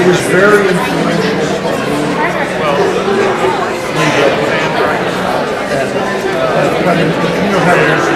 was very influential. You know how it is.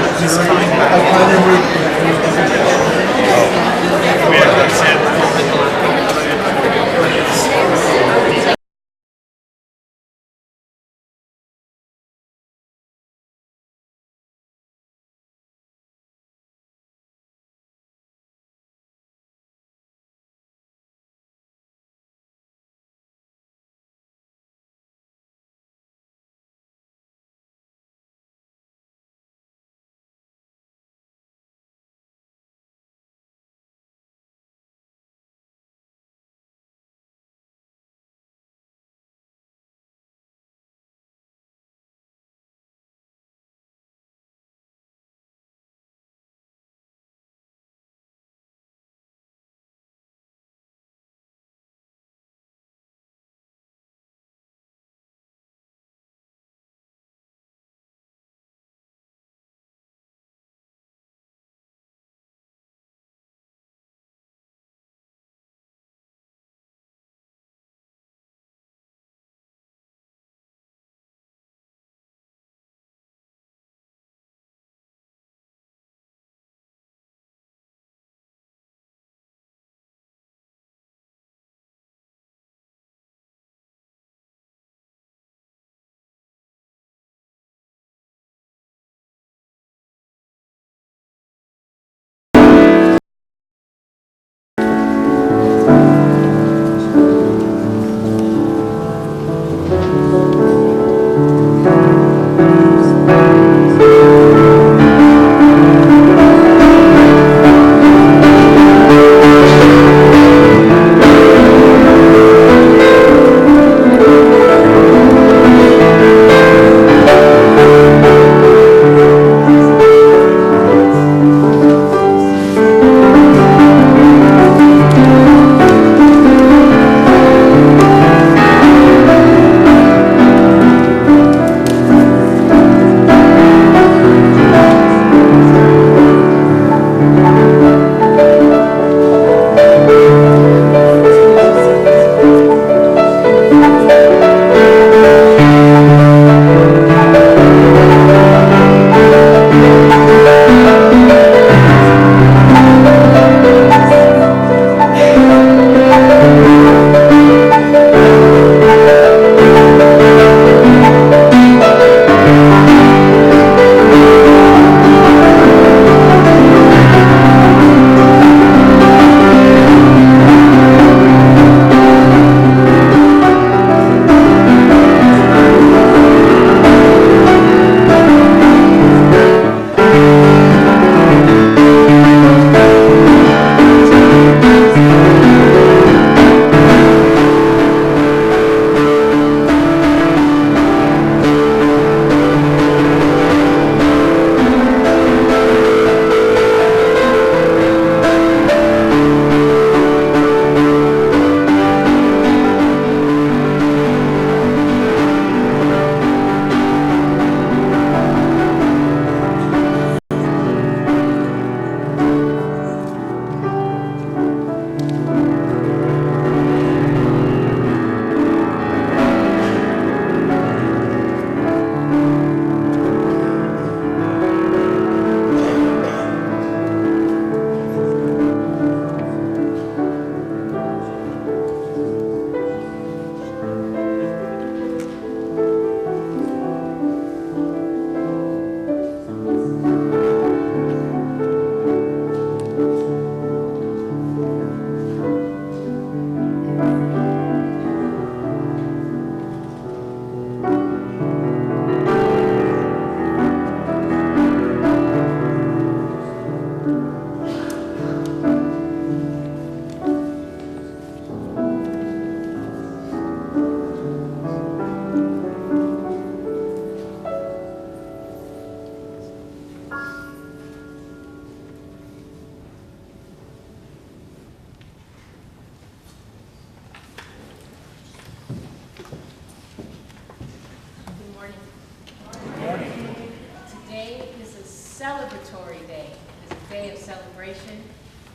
celebratory day. It is a day of celebration,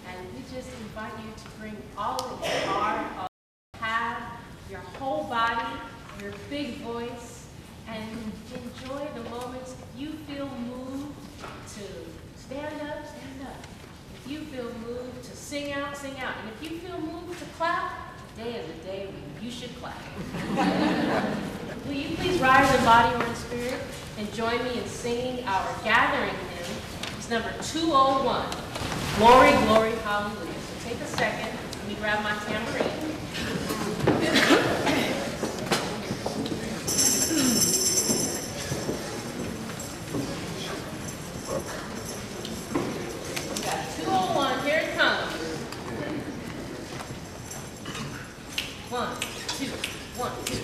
and we just invite you to bring all that you are, big voice and enjoy the moments. If you feel moved to stand up, stand up. If you feel moved to sing out, sing out. And if you feel moved to clap, today is a day when you should clap. Will you please rise in body or in spirit and join me in singing our gathering hymn? It's number 201, Glory, Glory, Hallelujah. So take a second. Let me grab my tambourine. We got 201, here it comes. 1, 2, 1, 2.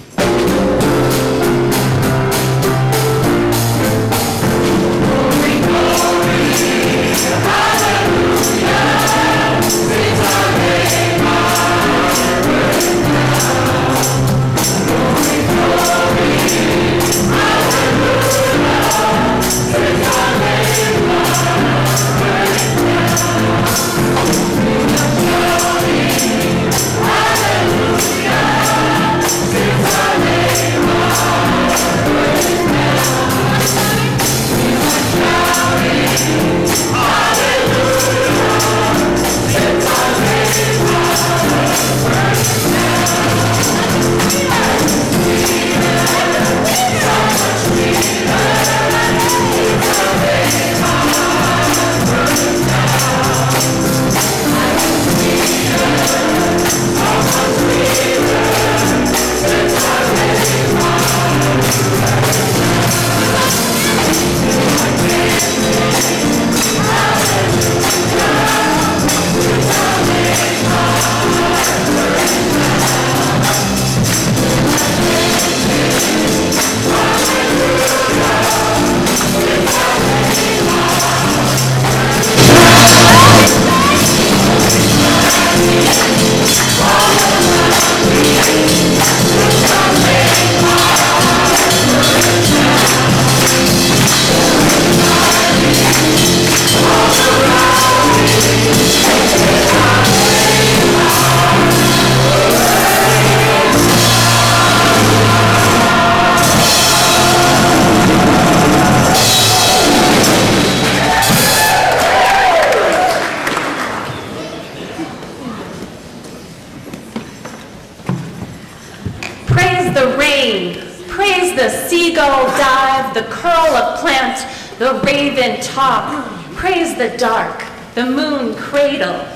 The rain, praise the seagull dive, the curl of plant, the raven talk, praise the dark, the moon cradle,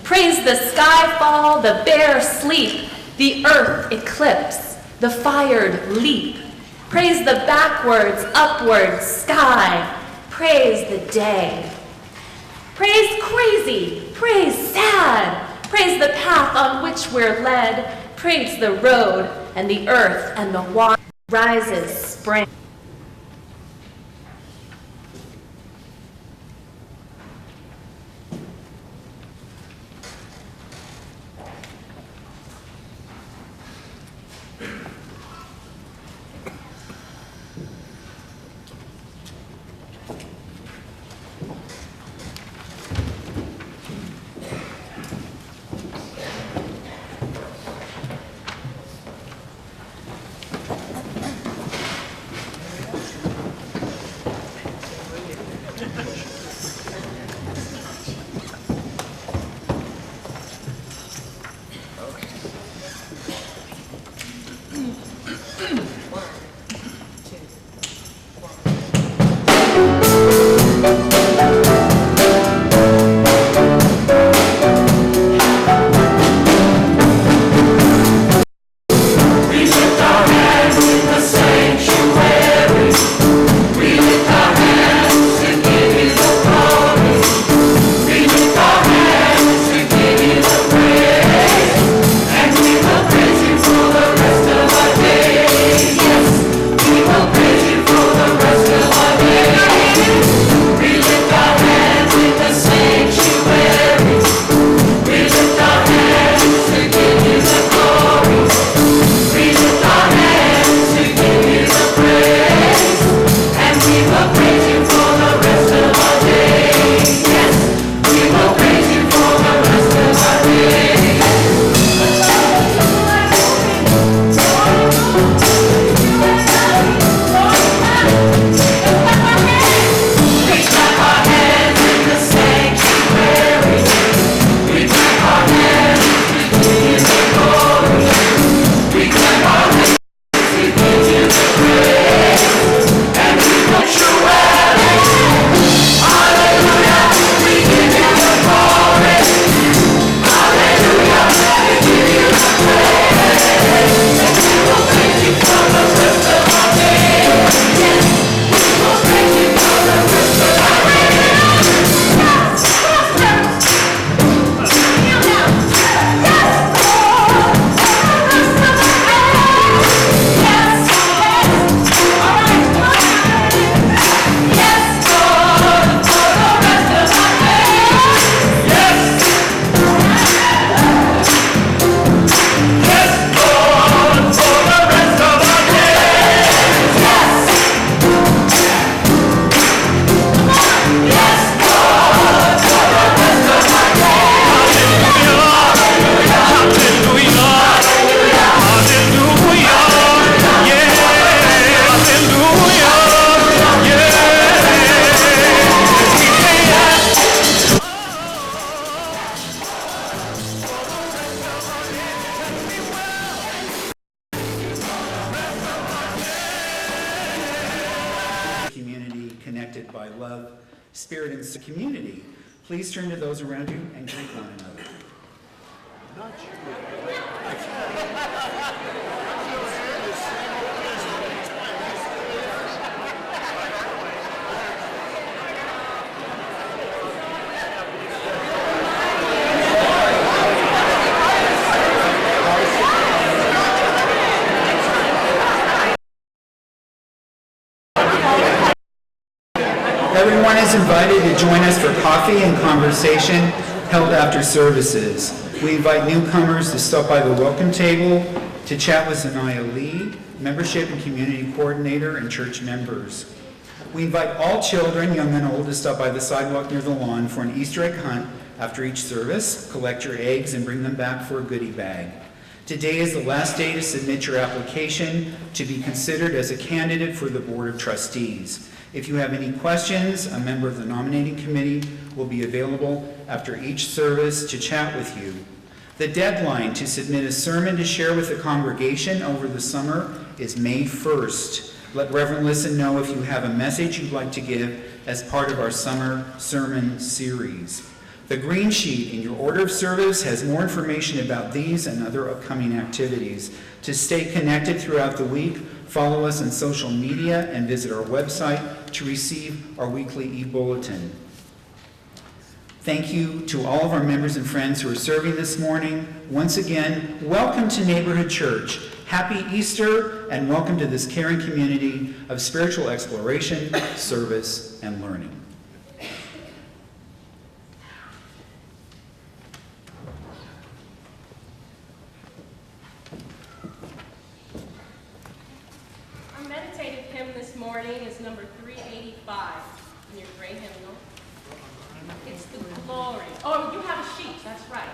praise the sky fall, the bear sleep, the earth eclipse, the fired leap, praise the backwards, upward sky, praise the day. Praise crazy, praise sad, praise the path on which we're led, praise the road and the earth and the water rises spring. by love, spirit, and community. Please turn to those around you and greet one another. Everyone is invited to join us for coffee and conversation held after services. We invite newcomers to stop by the welcome table to chat with Zanaya Lee, Membership and Community Coordinator, and church members. We invite all children, young and old, to stop by the sidewalk near the lawn for an Easter egg hunt after each service. Collect your eggs and bring them back for a goodie bag. Today is the last day to submit your application to be considered as a candidate for the Board of Trustees. If you have any questions, a member of the nominating committee will be available after each service to chat with you. The deadline to submit a sermon to share with the congregation over the summer is May 1st. Let Reverend Listen know if you have a message you'd like to give as part of our summer sermon series. The green sheet in your order of service has more information about these and other upcoming activities. To stay connected throughout the week, follow us on social media and visit our website to receive our weekly e-bulletin. Thank you to all of our members and friends who are serving this morning. Once again, welcome to Neighborhood Church. Happy Easter, and welcome to this caring community of spiritual exploration, service, and learning. Our meditative hymn this morning is number 385 in your gray hymnal. It's the glory. Oh, you have a sheet, that's right.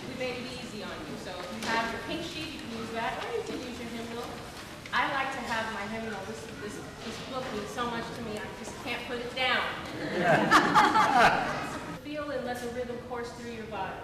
We made it easy on you. So if you have your pink sheet, you can use that, or you can use your hymnal. I like to have my hymnal. This book means so much to me, I just can't put it down. Feel and let the rhythm course through your body.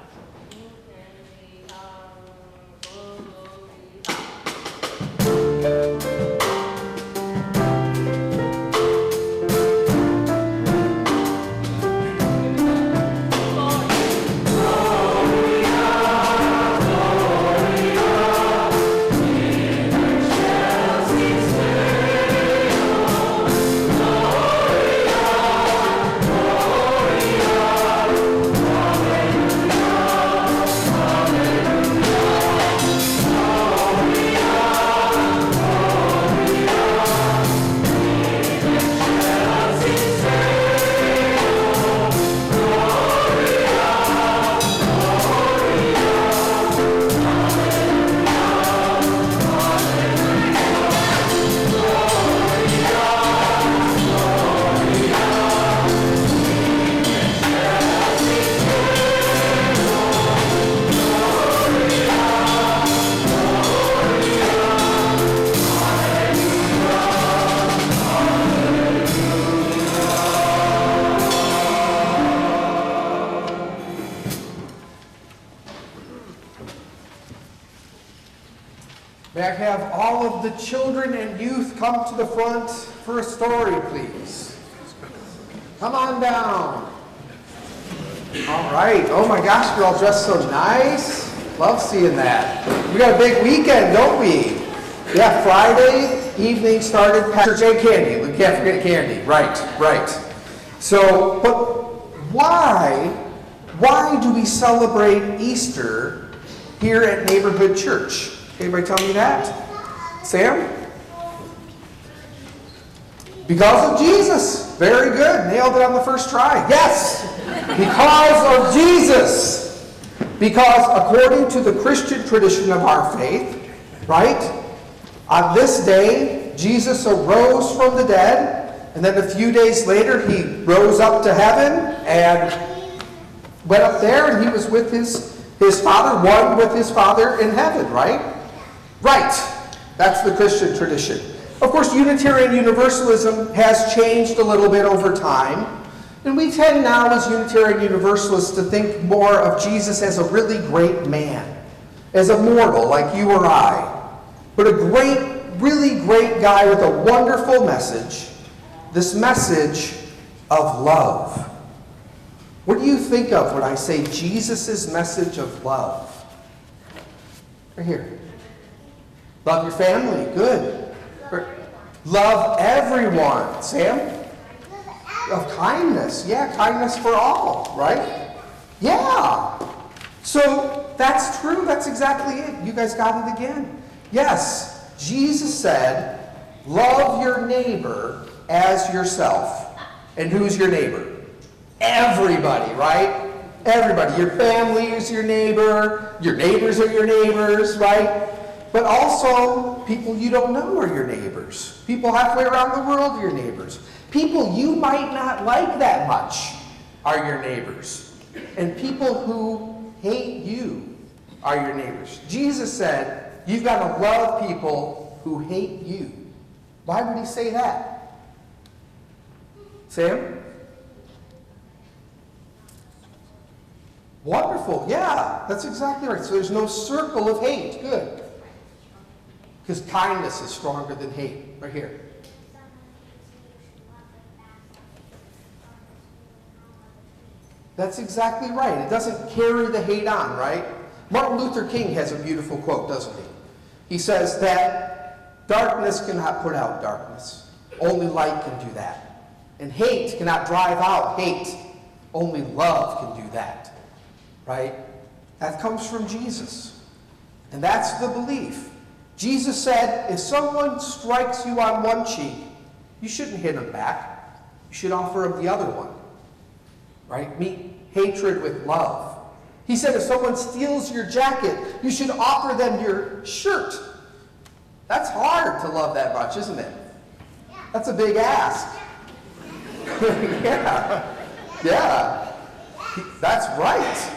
May I have all of the children and youth come to the front for a story, please? Come on down. All right. Oh my gosh, you're all dressed so nice. Love seeing that. We got a big weekend, don't we? Yeah, Friday evening started. Pastor J. Candy. We can't forget Candy. Right. So, but why do we celebrate Easter here at Neighborhood Church? Anybody tell me that? Sam? Because of Jesus. Very good. Nailed it on the first try. Yes. Because of Jesus. Because according to the Christian tradition of our faith, right? On this day, Jesus arose from the dead, and then a few days later, he rose up to heaven and went up there, and he was with his Father, one with his Father in heaven, right? Right. That's the Christian tradition. Of course, Unitarian Universalism has changed a little bit over time. And we tend now, as Unitarian Universalists, to think more of Jesus as a really great man, as a mortal like you or I. But a great, really great guy with a wonderful message. This message of love. What do you think of when I say Jesus' message of love? Right here. Love your family. Good. Love everyone. Sam? Of kindness. Yeah, kindness for all, right? Yeah. So that's true. That's exactly it. You guys got it again. Yes, Jesus said, love your neighbor as yourself. And who's your neighbor? Everybody, right? Everybody. Your family is your neighbor. Your neighbors are your neighbors, right? But also, people you don't know are your neighbors. People halfway around the world are your neighbors. People you might not like that much are your neighbors. And people who hate you are your neighbors. Jesus said, you've got to love people who hate you. Why would he say that? Sam? Wonderful. Yeah, that's exactly right. So there's no circle of hate. Good. Because kindness is stronger than hate. Right here. That's exactly right. It doesn't carry the hate on, right? Martin Luther King has a beautiful quote, doesn't he? He says that darkness cannot put out darkness. Only light can do that. And hate cannot drive out hate. Only love can do that. Right? That comes from Jesus. And that's the belief. Jesus said, if someone strikes you on one cheek, you shouldn't hit them back. You should offer them the other one. Right? Meet hatred with love. He said, if someone steals your jacket, you should offer them your shirt. That's hard to love that much, isn't it? That's a big ask. Yeah. Yeah. That's right.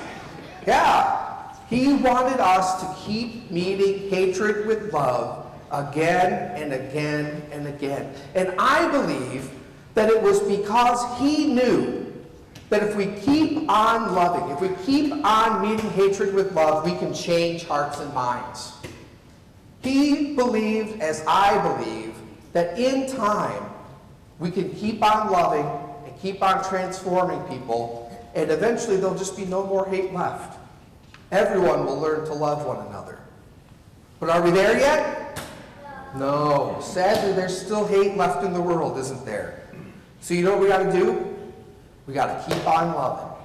Yeah. He wanted us to keep meeting hatred with love again and again and again. And I believe that it was because he knew that if we keep on loving, if we keep on meeting hatred with love, we can change hearts and minds. He believed, as I believe, that in time we can keep on loving and keep on transforming people, and eventually there'll just be no more hate left. Everyone will learn to love one another. But are we there yet? No. Sadly, there's still hate left in the world, isn't there? So you know what we got to do? We got to keep on loving.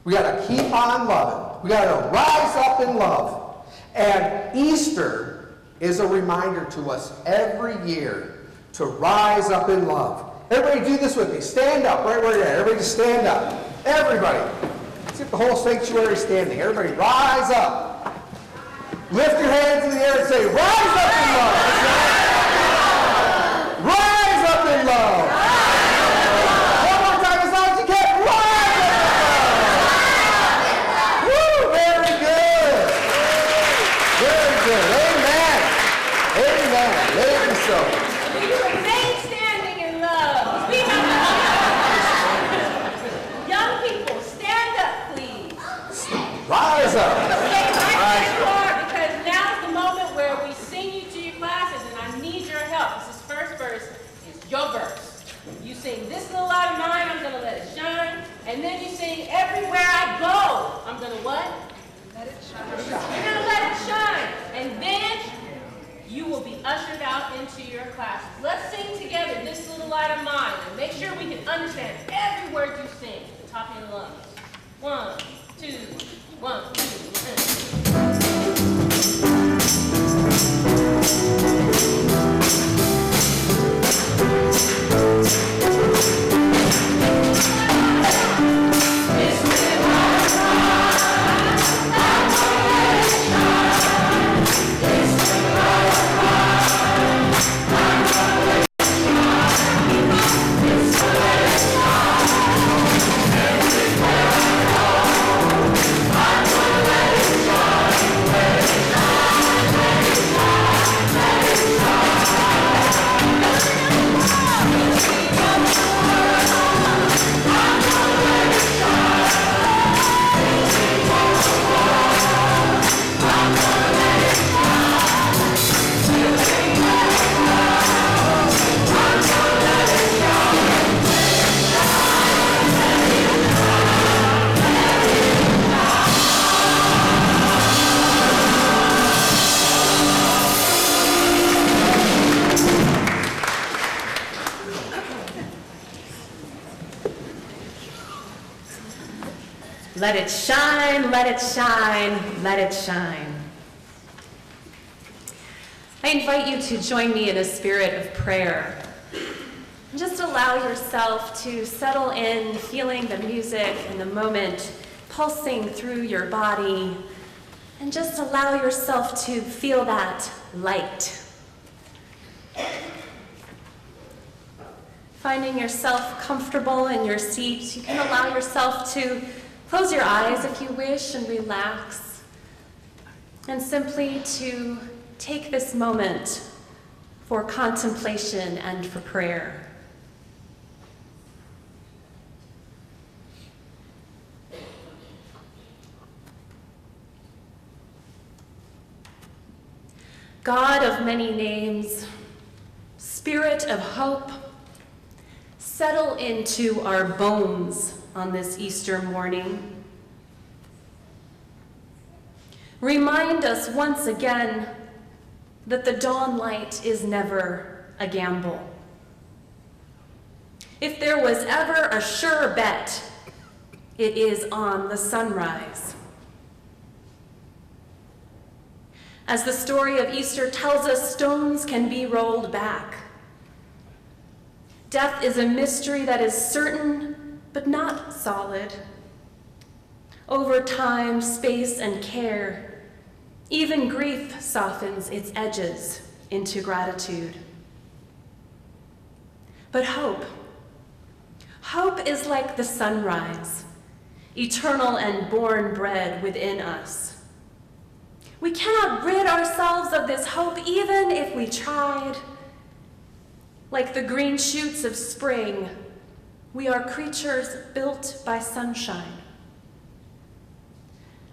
We got to keep on loving. We got to rise up in love. And Easter is a reminder to us every year to rise up in love. Everybody do this with me. Stand up right where you're at. Everybody just stand up. Everybody. Let's get the whole sanctuary standing. Everybody rise up. Lift your hands in the air and say, rise up in love. Rise up in love. One more time as loud as you can. Rise up in love. Woo, very good. Very good. Amen. Amen. Let it be so. Will you remain standing in love? We have young people, stand up, please. Rise up. Stay right where you are, because now's the moment where we sing you to your classes, and I need your help. This is first verse, is your verse. You sing, this little light of mine, I'm going to let it shine. And then you sing, everywhere I go, I'm going to what? Let it shine. You're going to let it shine. And then you will be ushered out into your classes. Let's sing together, this little light of mine, and make sure we can understand every word you sing at the top of your lungs. 1, 2, 1, 2, 3. Everywhere I go, Let it shine, let it shine, let it shine. I invite you to join me in a spirit of prayer. Just allow yourself to settle in, feeling the music and the moment pulsing through your body, and just allow yourself to feel that light. Finding yourself comfortable in your seat, you can allow yourself to close your eyes if you wish and relax, and simply to take this moment for contemplation and for prayer. God of many names, Spirit of hope, settle into our bones on this Easter morning. Remind us once again that the dawn light is never a gamble. If there was ever a sure bet, it is on the sunrise. As the story of Easter tells us, stones can be rolled back. Death is a mystery that is certain, but not solid. Over time, space, and care, even grief softens its edges into gratitude. But hope is like the sunrise, eternal and born bred within us. We cannot rid ourselves of this hope even if we tried. Like the green shoots of spring, we are creatures built by sunshine.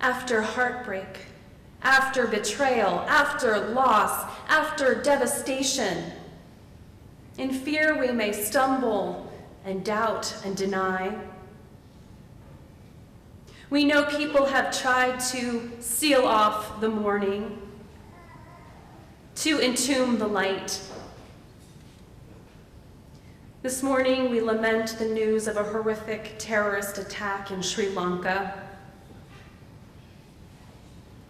After heartbreak, after betrayal, after loss, after devastation, in fear we may stumble and doubt and deny. We know people have tried to seal off the morning, to entomb the light. This morning we lament the news of a horrific terrorist attack in Sri Lanka.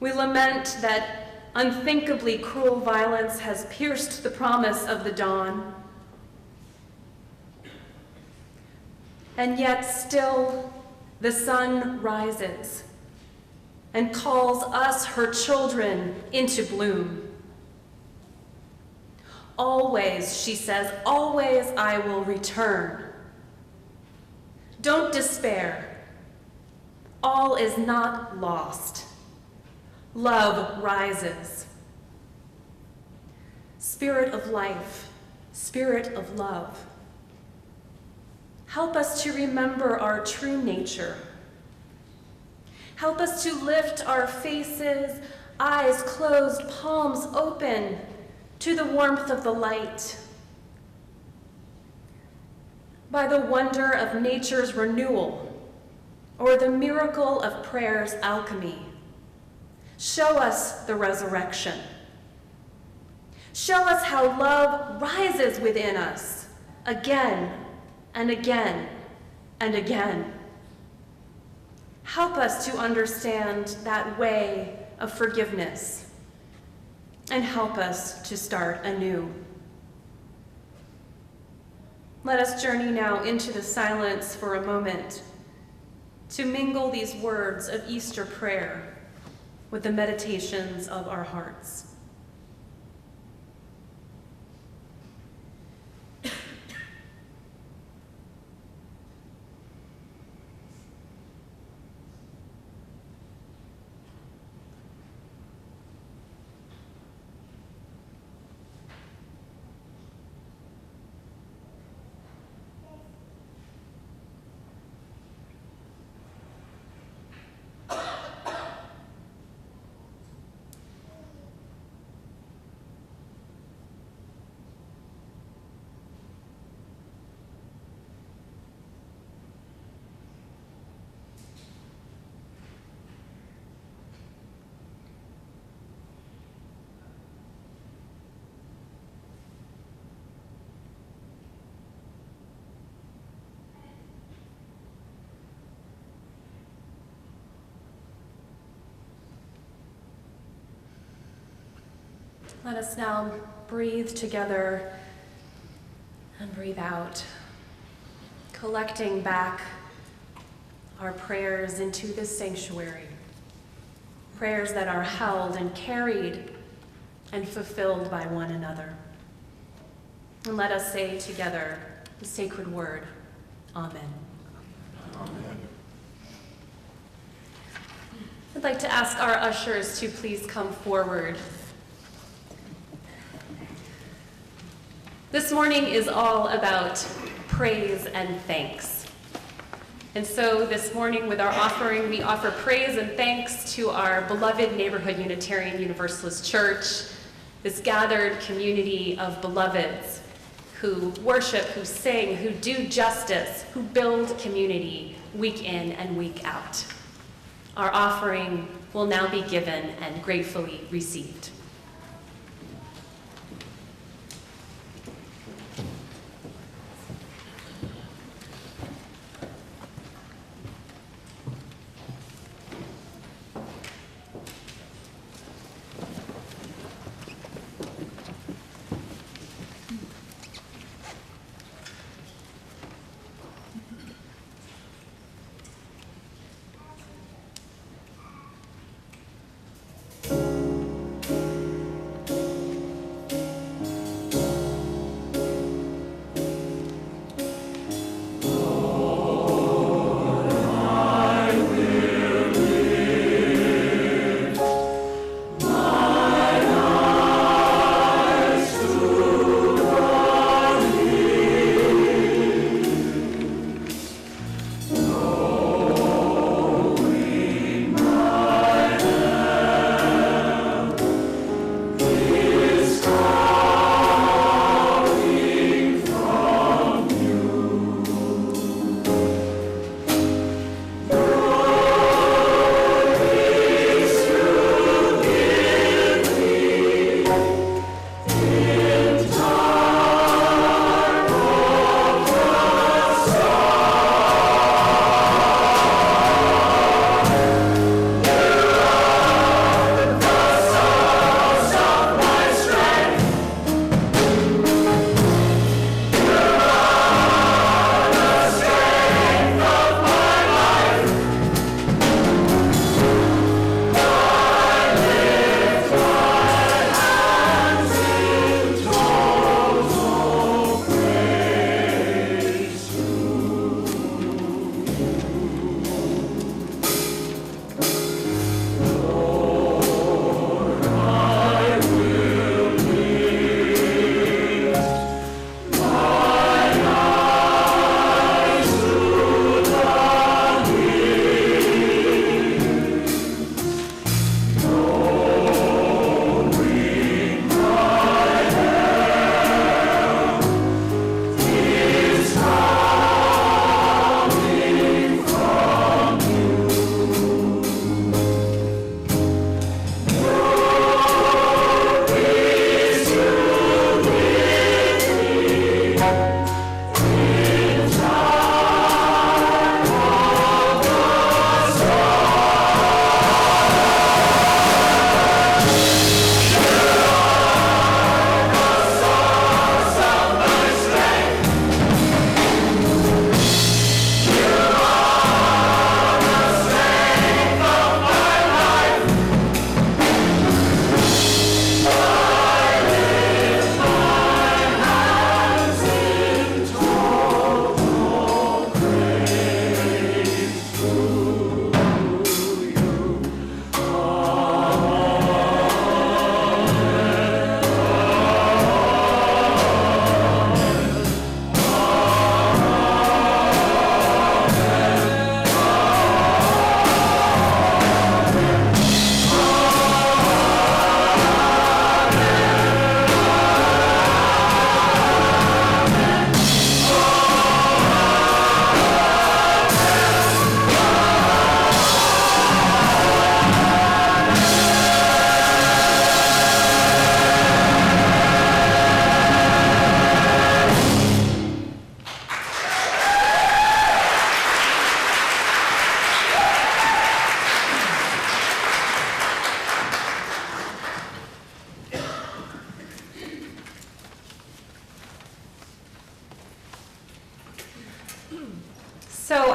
We lament that unthinkably cruel violence has pierced the promise of the dawn. And yet still, the sun rises and calls us, her children, into bloom. Always, she says, always I will return. Don't despair. All is not lost. Love rises. Spirit of life, Spirit of love, help us to remember our true nature. Help us to lift our faces, eyes closed, palms open, to the warmth of the light. By the wonder of nature's renewal, or the miracle of prayer's alchemy, show us the resurrection. Show us how love rises within us again and again and again. Help us to understand that way of forgiveness and help us to start anew. Let us journey now into the silence for a moment to mingle these words of Easter prayer with the meditations of our hearts. Let us now breathe together and breathe out, collecting back our prayers into this sanctuary, prayers that are held and carried and fulfilled by one another. And let us say together the sacred word, Amen. Amen. I'd like to ask our ushers to please come forward. This morning is all about praise and thanks. And so this morning with our offering, we offer praise and thanks to our beloved neighborhood Unitarian Universalist Church, this gathered community of beloveds who worship, who sing, who do justice, who build community week in and week out. Our offering will now be given and gratefully received.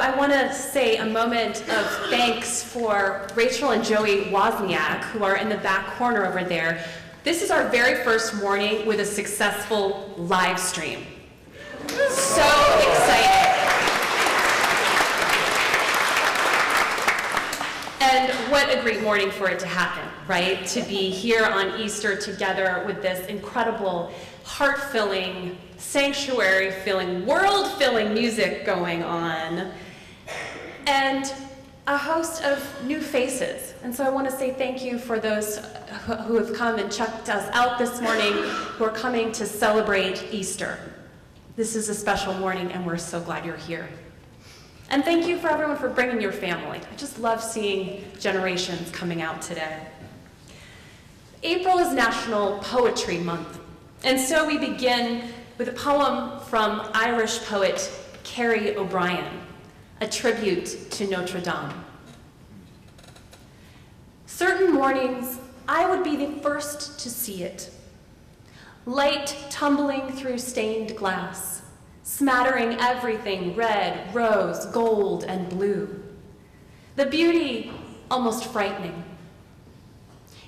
I want to say a moment of thanks for Rachel and Joey Wozniak, who are in the back corner over there. This is our very first morning with a successful live stream. So excited. And what a great morning for it to happen, right? To be here on Easter together with this incredible, heart-filling, sanctuary-filling, world-filling music going on, and a host of new faces. And so I want to say thank you for those who have come and checked us out this morning, who are coming to celebrate Easter. This is a special morning, and we're so glad you're here. And thank you for everyone for bringing your family. I just love seeing generations coming out today. April is National Poetry Month, and so we begin with a poem from Irish poet Carrie O'Brien, a tribute to Notre Dame. Certain mornings, I would be the first to see it. Light tumbling through stained glass, smattering everything red, rose, gold, and blue. The beauty almost frightening.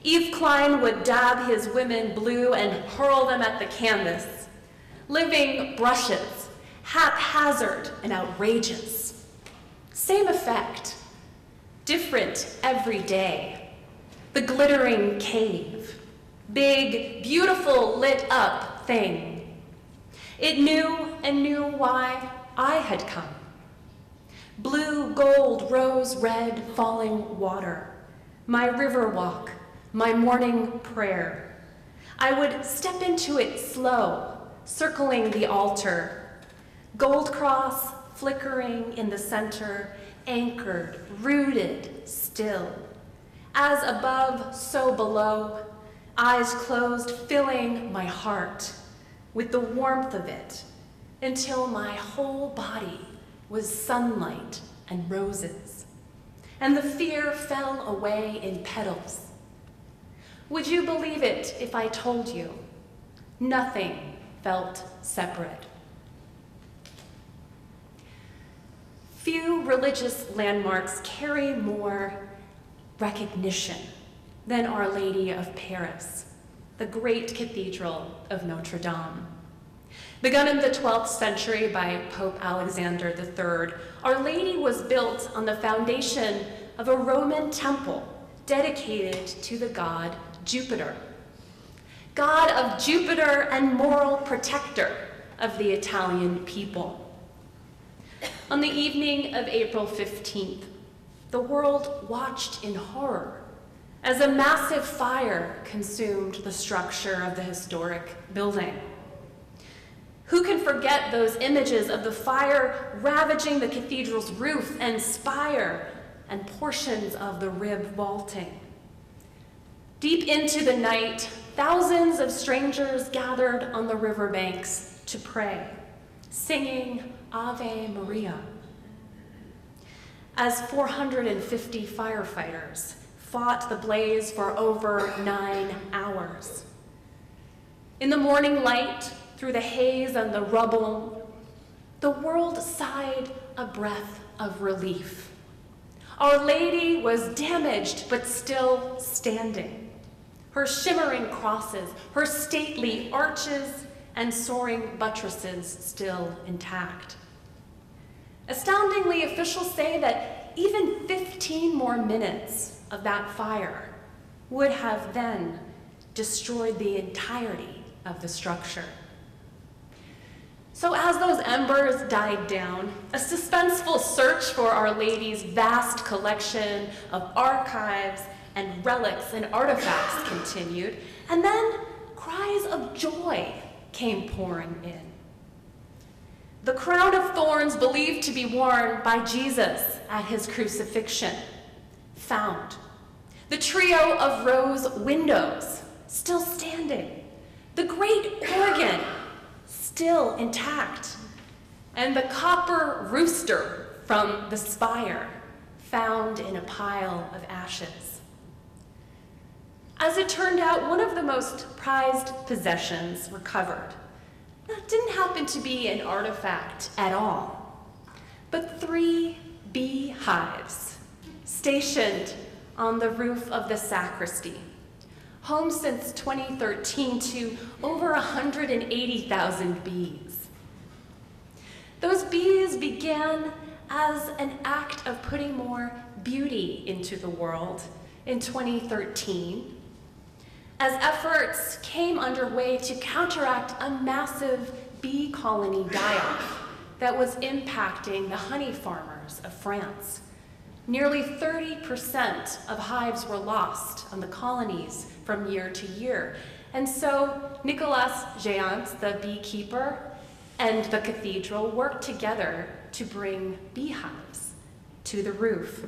Yves Klein would dab his women blue and hurl them at the canvas. Living brushes, haphazard and outrageous. Same effect, different every day. The glittering cave, big, beautiful, lit up thing. It knew and knew why I had come. Blue, gold, rose, red, falling water. My river walk, my morning prayer. I would step into it slow, circling the altar. Gold cross flickering in the center, anchored, rooted, still. As above, so below, eyes closed, filling my heart with the warmth of it, until my whole body was sunlight and roses, and the fear fell away in petals. Would you believe it if I told you nothing felt separate? Few religious landmarks carry more recognition than Our Lady of Paris, the great cathedral of Notre Dame. Begun in the 12th century by Pope Alexander III, Our Lady was built on the foundation of a Roman temple dedicated to the god Jupiter, god of Jupiter and moral protector of the Italian people. On the evening of April 15th, the world watched in horror as a massive fire consumed the structure of the historic building. Who can forget those images of the fire ravaging the cathedral's roof and spire and portions of the rib vaulting? Deep into the night, thousands of strangers gathered on the riverbanks to pray, singing Ave Maria. As 450 firefighters fought the blaze for over 9 hours. In the morning light, through the haze and the rubble, the world sighed a breath of relief. Our Lady was damaged but still standing. Her shimmering crosses, her stately arches, and soaring buttresses still intact. Astoundingly, officials say that even 15 more minutes of that fire would have then destroyed the entirety of the structure. So as those embers died down, a suspenseful search for Our Lady's vast collection of archives and relics and artifacts continued, and then cries of joy came pouring in. The crown of thorns believed to be worn by Jesus at his crucifixion, found. The trio of rose windows, still standing. The great organ, still intact. And the copper rooster from the spire, found in a pile of ashes. As it turned out, one of the most prized possessions recovered didn't happen to be an artifact at all, but 3 beehives stationed on the roof of the sacristy, home since 2013 to over 180,000 bees. Those bees began as an act of putting more beauty into the world in 2013, as efforts came underway to counteract a massive bee colony die-off that was impacting the honey farmers of France. Nearly 30% of hives were lost on the colonies from year to year. And so Nicolas Géant, the beekeeper, and the cathedral worked together to bring beehives to the roof.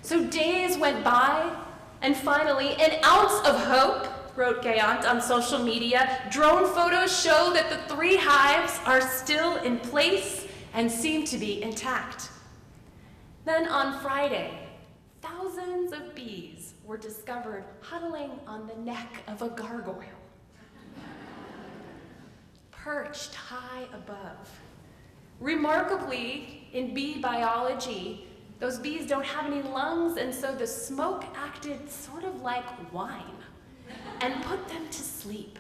So days went by, and finally, an ounce of hope, wrote Géant on social media. Drone photos show that the 3 hives are still in place and seem to be intact. Then on Friday, thousands of bees were discovered huddling on the neck of a gargoyle, perched high above. Remarkably, in bee biology, those bees don't have any lungs, and so the smoke acted sort of like wine and put them to sleep.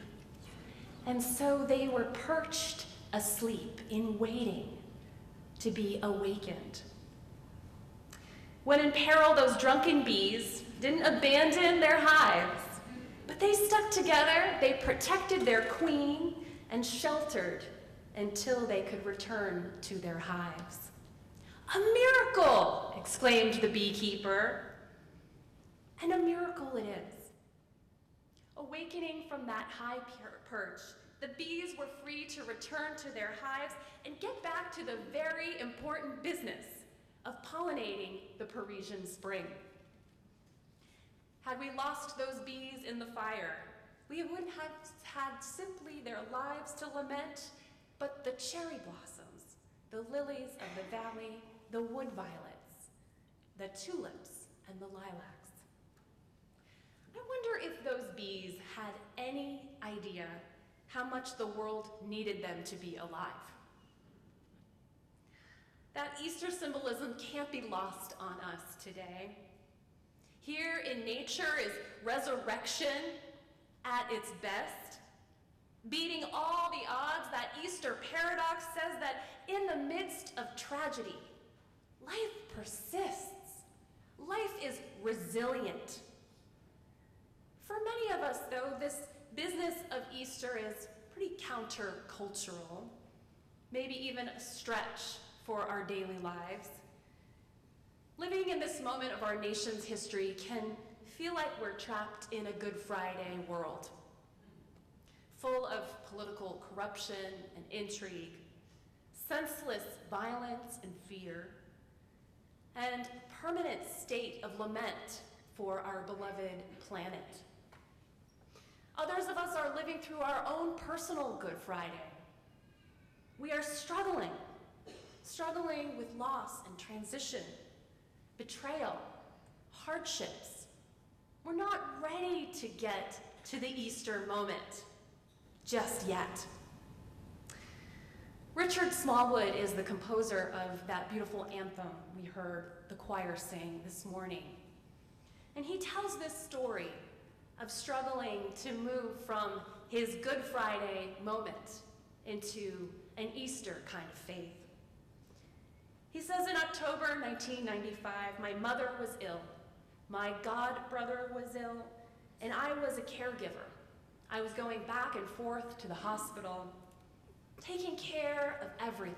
And so they were perched asleep in waiting to be awakened. When in peril, those drunken bees didn't abandon their hives, but they stuck together, they protected their queen, and sheltered until they could return to their hives. "A miracle!" exclaimed the beekeeper. And a miracle it is. Awakening from that high perch, the bees were free to return to their hives and get back to the very important business of pollinating the Parisian spring. Had we lost those bees in the fire, we wouldn't have had simply their lives to lament, but the cherry blossoms, the lilies of the valley, the wood violets, the tulips, and the lilacs. I wonder if those bees had any idea how much the world needed them to be alive. That Easter symbolism can't be lost on us today. Here in nature is resurrection at its best. Beating all the odds, that Easter paradox says that in the midst of tragedy, life persists. Life is resilient. For many of us, though, this business of Easter is pretty countercultural, maybe even a stretch for our daily lives. Living in this moment of our nation's history can feel like we're trapped in a Good Friday world, full of political corruption and intrigue, senseless violence and fear, and permanent state of lament for our beloved planet. Others of us are living through our own personal Good Friday. We are struggling with loss and transition, betrayal, hardships. We're not ready to get to the Easter moment just yet. Richard Smallwood is the composer of that beautiful anthem we heard the choir sing this morning. And he tells this story of struggling to move from his Good Friday moment into an Easter kind of faith. He says, in October 1995, my mother was ill, my god brother was ill, and I was a caregiver. I was going back and forth to the hospital, taking care of everything.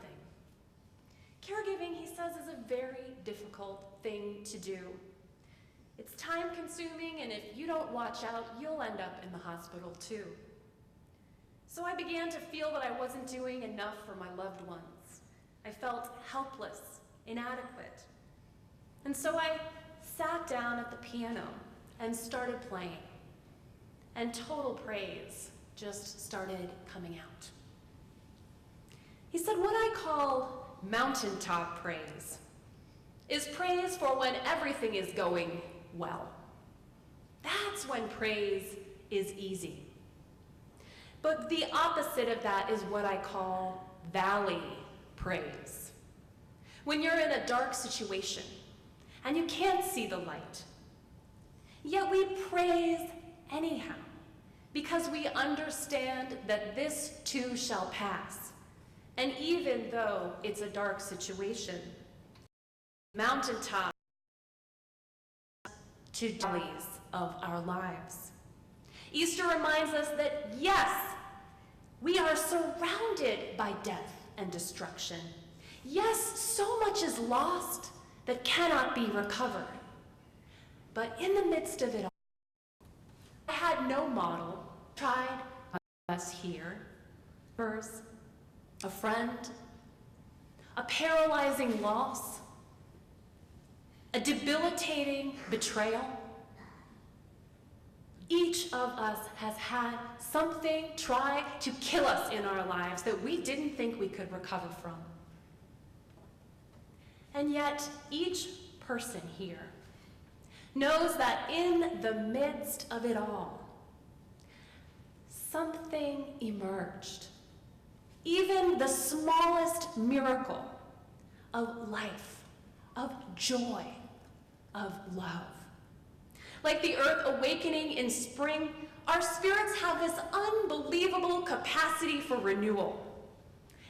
Caregiving, he says, is a very difficult thing to do. It's time-consuming, and if you don't watch out, you'll end up in the hospital too. So I began to feel that I wasn't doing enough for my loved ones. I felt helpless, inadequate. And so I sat down at the piano and started playing. And total praise just started coming out. He said, what I call mountaintop praise is praise for when everything is going well. That's when praise is easy. But the opposite of that is what I call valley praise. when you're in a dark situation and you can't see the light. Yet we praise anyhow, because we understand that this too shall pass. And even though it's a dark situation, mountaintop to valleys of our lives. Easter reminds us that yes, we are surrounded by death and destruction. Yes, so much is lost that cannot be recovered. But in the midst of it all, I had no model, tried us here, a friend, a paralyzing loss, a debilitating betrayal. Each of us has had something try to kill us in our lives that we didn't think we could recover from. And yet, each person here knows that in the midst of it all, something emerged. Even the smallest miracle of life, of joy, of love. Like the earth awakening in spring, our spirits have this unbelievable capacity for renewal.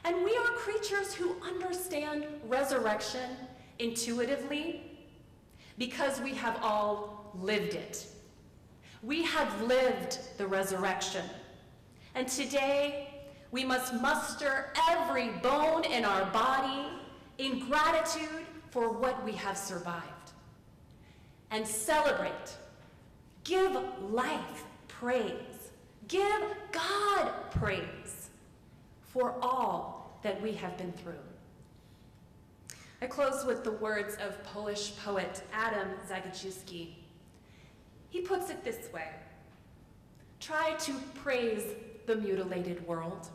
And we are creatures who understand resurrection intuitively because we have all lived it. We have lived the resurrection. And today, we must muster every bone in our body in gratitude for what we have survived. And celebrate. Give life praise. Give God praise for all that we have been through. I close with the words of Polish poet Adam Zagajewski. He puts it this way: try to praise the mutilated world.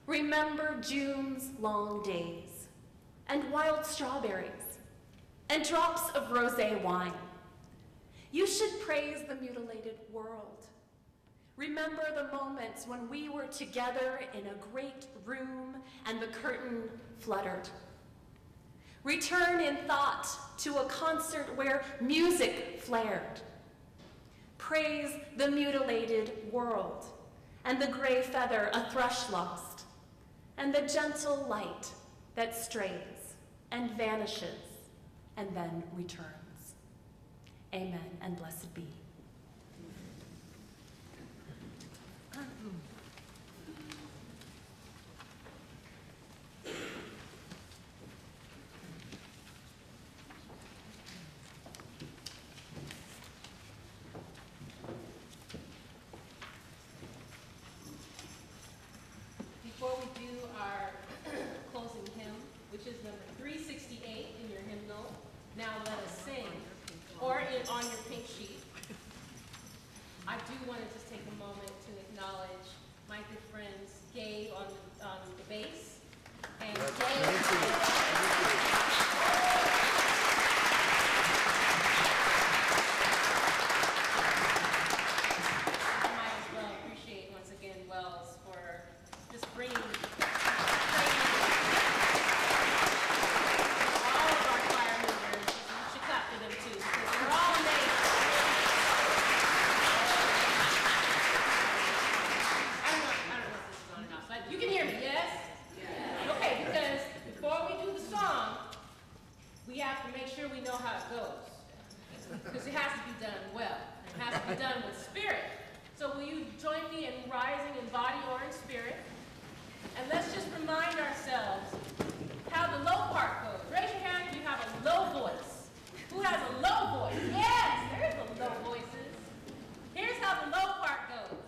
Remember June's long days, and wild strawberries, and drops of rosé wine. You should praise the mutilated world. Remember the moments when we were together in a great room and the curtain fluttered. Return in thought to a concert where music flared. Praise the mutilated world and the gray feather a thrush lost, and the gentle light that strays and vanishes and then returns. Amen, and blessed be. Before we do our closing hymn, which is number 368 in your hymnal, Now Let Us Sing, or on your pink sheet, I do want to just take a moment to acknowledge my good friends Gabe on the bass, and I might as well appreciate once again Wells for just bringing all of our choir members. You should clap for them too, because they're all amazing. I don't know if this is on or not, but you can hear me, yes? Okay, because before we do the song, we have to make sure we know how it goes. Because it has to be done well. It has to be done with spirit. So will you join me in rising in body or in spirit? And let's just remind ourselves how the low part goes. Raise your hand if you have a low voice. Who has a low voice? Yes, there's the low voices. Here's how the low part goes.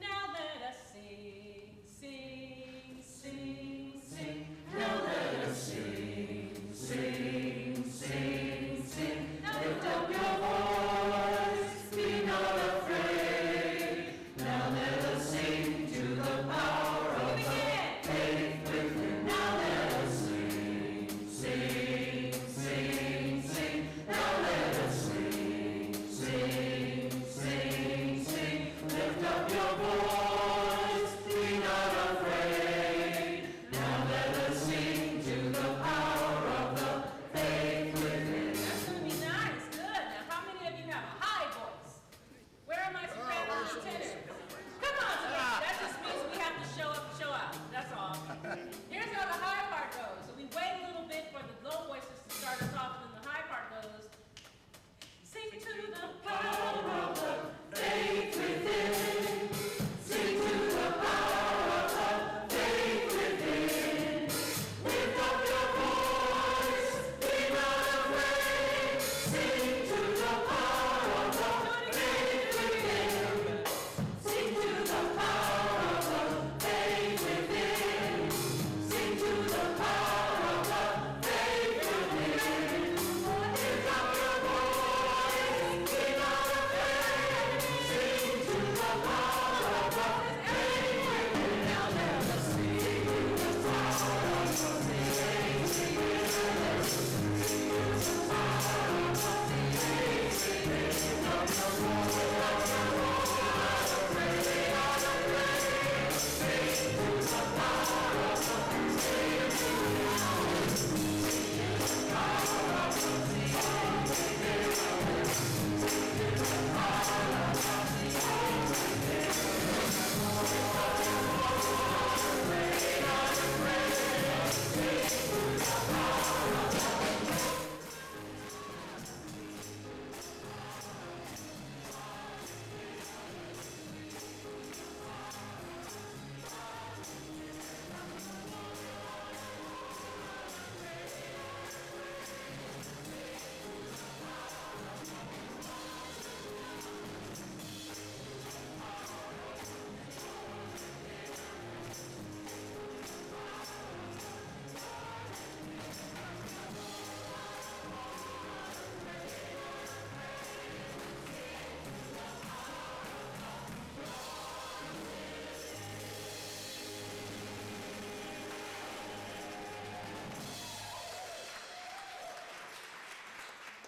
Now let us sing, sing, sing, sing. Now let us sing, sing, sing, sing. Now lift up your voice, be not afraid. Now let us sing to the power of the faith within. Now let us sing, sing, sing, sing. Now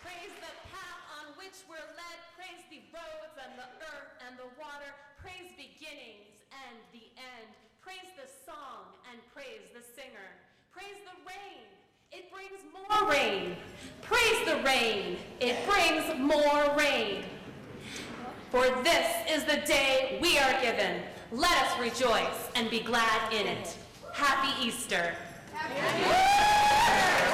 Praise the path on which we're led. Praise the roads and the earth and the water. Praise beginnings and the end. Praise the song and praise the singer. Praise the rain. It brings more rain. Praise the rain. It brings more rain. For this is the day we are given. Let us rejoice and be glad in it. Happy Easter. Happy Easter.